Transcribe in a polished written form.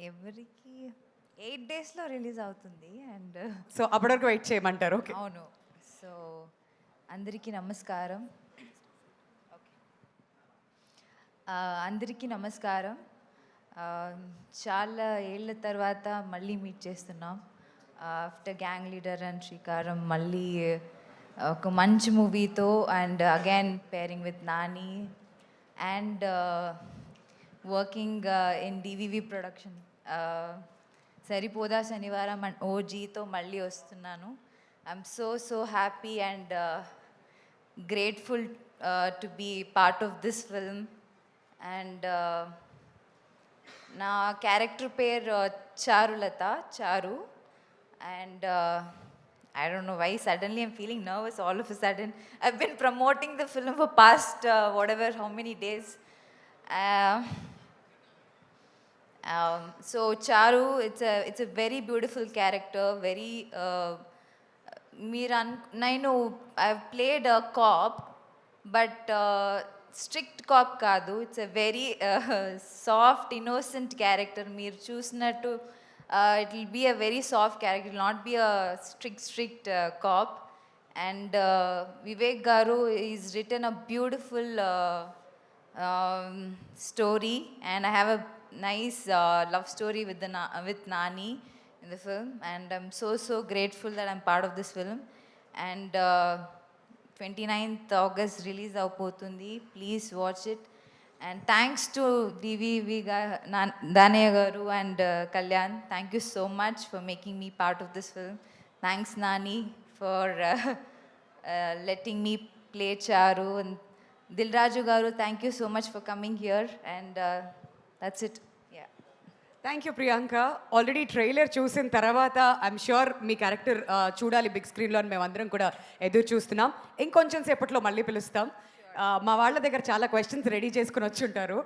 ఎవరికి 8 డేస్‌లో రిలీజ్ అవుతుంది. అండ్ సో అప్పటి వరకు వెయిట్ చేయమంటారు. ఓకే. అవును. సో అందరికీ నమస్కారం. ఓకే. అందరికీ నమస్కారం. చాలా ఏళ్ళ తర్వాత మళ్ళీ మీట్ చేస్తున్నాం. ఆఫ్టర్ గ్యాంగ్ లీడర్ అండ్ శ్రీకారం మళ్ళీ ఒక మంచి మూవీతో and again pairing with Nani and working in DVV production. Saripodhaa Sanivaaram and ఓజీతో మళ్ళీ వస్తున్నాను. I'm so happy and grateful to be part of this film. And నా క్యారెక్టర్ పేరు చారులత, చారు. And I don't know why suddenly I'm feeling nervous all of a sudden. I've been promoting the film for past whatever how many days. So Charu, it's a very beautiful character, very నేను I've played a cop, but strict cop కాదు. It's a very soft innocent character. మీరు చూసినట్టు it will be a very soft character, not be a strict cop. And Vivek garu is written a beautiful story, and I have a nice love story with Nani in the film, and I'm so grateful that I'm part of this film. And 29th August release avpotundi. Please watch it. And thanks to DVV Danaya garu and Kalyan. Thank you so much for making me part of this film. Thanks Nani for letting me play Charu. And Dilraju garu, thank you so much for coming here. And that's it. Yeah. Thank you Priyanka. Already trailer చూసిన తర్వాత I'm sure me character చూడాలి big స్క్రీన్లో అని మేమందరం కూడా ఎదురు చూస్తున్నాం. ఇంకొంచెం సేపట్లో మళ్ళీ పిలుస్తాం. మా వాళ్ళ దగ్గర చాలా క్వశ్చన్స్ రెడీ చేసుకుని వచ్చి ఉంటారు.